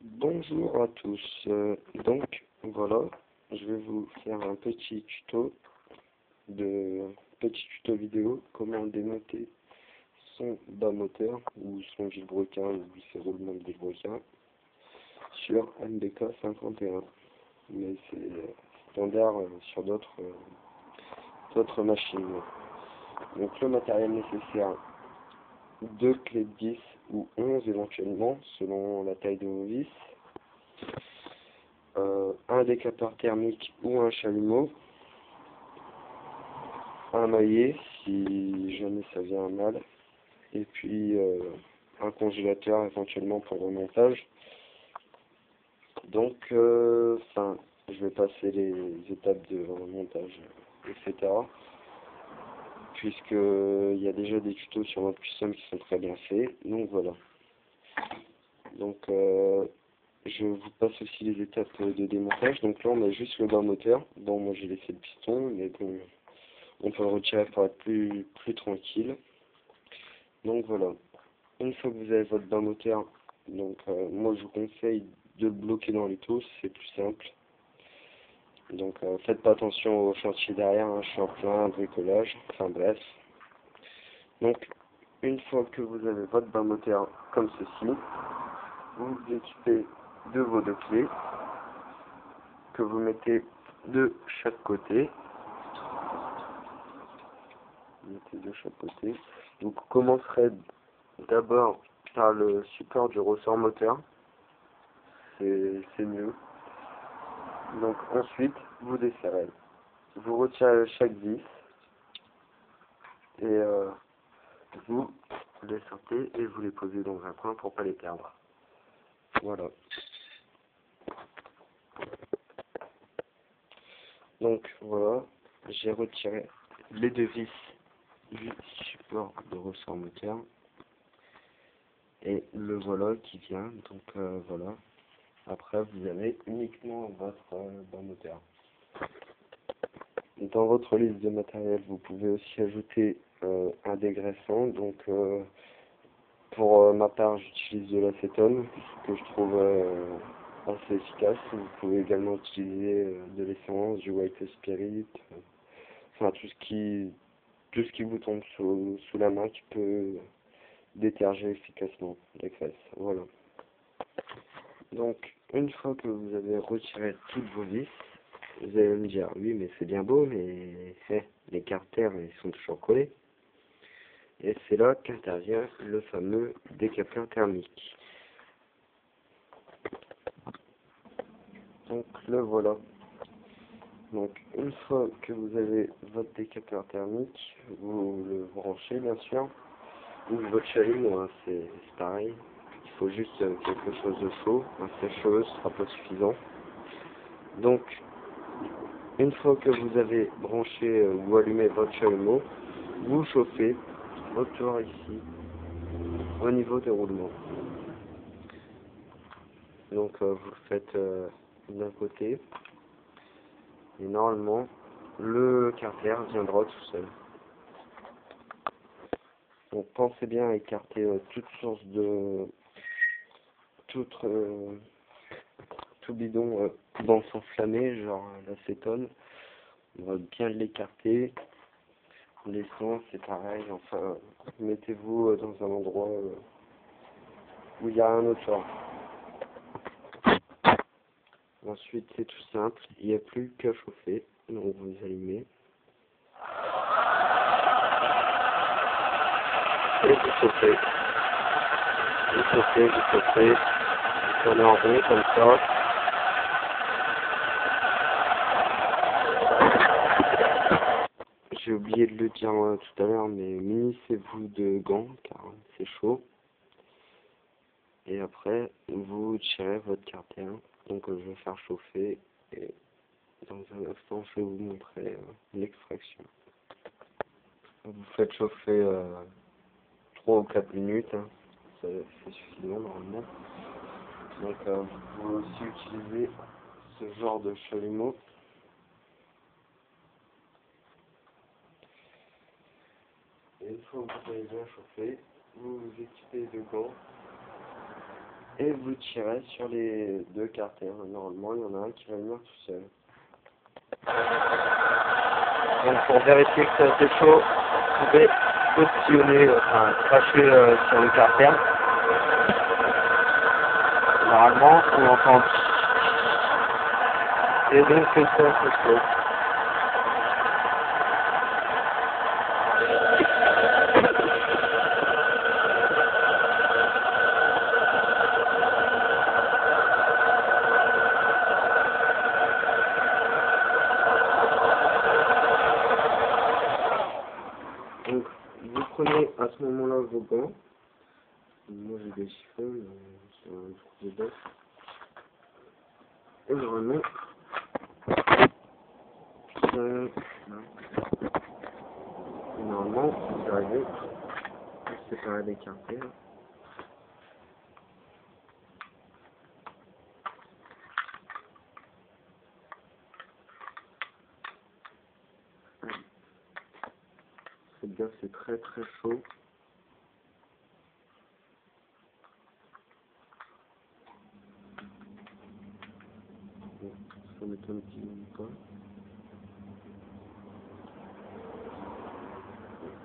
Bonjour à tous, donc voilà, je vais vous faire un petit tuto vidéo comment démonter son bas moteur ou son vilebrequin ou ses roulements de vilebrequin sur MBK 51, mais c'est standard sur d'autres machines. Donc le matériel nécessaire: deux clés de 10 ou 11 éventuellement, selon la taille de vos vis, un décapeur thermique ou un chalumeau, un maillet si jamais ça vient mal, et puis un congélateur éventuellement pour le montage. Donc, je vais passer les étapes de montage, etc. Puisqu'il y a déjà des tutos sur notre custom qui sont très bien faits. Donc voilà. Donc je vous passe aussi les étapes de démontage. Donc là on a juste le bas moteur. Bon, moi j'ai laissé le piston, mais bon, on peut le retirer pour être plus tranquille. Donc voilà. Une fois que vous avez votre bas moteur, donc moi je vous conseille de le bloquer dans les taux, c'est plus simple. Donc faites pas attention au chantier derrière, hein, je suis en plein bricolage, enfin bref. Donc une fois que vous avez votre bas moteur comme ceci, vous vous équipez de vos deux clés que vous mettez de chaque côté. Donc vous commencerez d'abord par le support du ressort moteur, c'est mieux. Donc ensuite vous desserrez, vous retirez chaque vis et vous les sortez et vous les posez dans un coin pour pas les perdre. Voilà. Donc voilà, j'ai retiré les deux vis du support de ressort moteur et le voilà qui vient. Donc voilà. Après vous avez uniquement votre bas moteur. Dans votre liste de matériel, vous pouvez aussi ajouter un dégraissant. Donc pour ma part, j'utilise de l'acétone que je trouve assez efficace. Vous pouvez également utiliser de l'essence, du white spirit, enfin tout ce qui vous tombe sous la main qui peut déterger efficacement les graisses. Voilà. Donc une fois que vous avez retiré toutes vos vis, vous allez me dire oui mais c'est bien beau, mais les carters ils sont toujours collés. Et c'est là qu'intervient le fameux décapeur thermique. Donc le voilà. Donc une fois que vous avez votre décapeur thermique, vous le branchez bien sûr, ou votre chalumeau, hein, c'est pareil. Il faut juste quelque chose de chaud, un sèche-cheveux sera pas suffisant. Donc une fois que vous avez branché ou allumé votre chalumeau, vous chauffez autour ici, au niveau des roulements. Donc vous le faites d'un côté, et normalement le carter viendra tout seul. Donc pensez bien à écarter toute source de tout bidon pouvant s'enflammer, genre l'acétone. On va bien l'écarter. L'essence c'est pareil, enfin mettez-vous dans un endroit où il y a un autre sort. Ensuite c'est tout simple, il n'y a plus qu'à chauffer, donc vous allumez. Et vous chauffez. Vous chauffez, vous tournez en rond comme ça. J'ai oublié de le dire tout à l'heure, mais munissez-vous de gants car c'est chaud. Et après, vous tirez votre carter. Donc je vais faire chauffer et dans un instant, je vais vous montrer l'extraction. Vous faites chauffer 3 ou 4 minutes, hein. C'est suffisant normalement. Donc vous pouvez aussi utiliser ce genre de chalumeau. Et une fois que vous avez bien chauffé, vous vous équipez de gants et vous tirez sur les deux carters. Normalement, il y en a un qui va venir tout seul. Donc pour vérifier que c'est assez chaud, vous pouvez postillonner, enfin cracher sur le carter. Normalement, on entend. Et donc c'est ça, c'est chaud. Donc, vous prenez à ce moment-là vos gants. Moi j'ai des chiffons sur un trou de bœuf. Et normalement, vous arrivez à séparer les carters. Faites gaffe, c'est très très chaud. Bon, ça m'étonne qu'il n'y pas.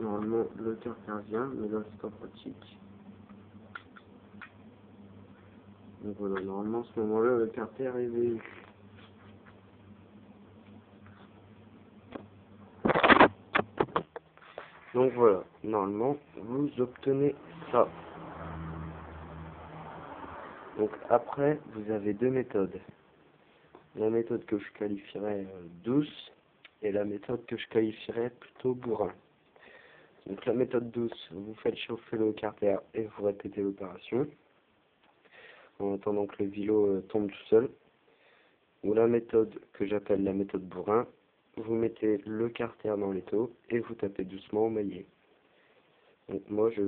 Normalement, le carter vient, mais là c'est pas pratique. Donc voilà, normalement à ce moment-là, le carter est venu. Donc voilà, normalement, vous obtenez ça. Donc après, vous avez deux méthodes. La méthode que je qualifierais douce et la méthode que je qualifierais plutôt bourrin. Donc la méthode douce, vous faites chauffer le carter et vous répétez l'opération en attendant que le vilo tombe tout seul. Ou la méthode que j'appelle la méthode bourrin, vous mettez le carter dans l'étau et vous tapez doucement au maillet. Donc moi je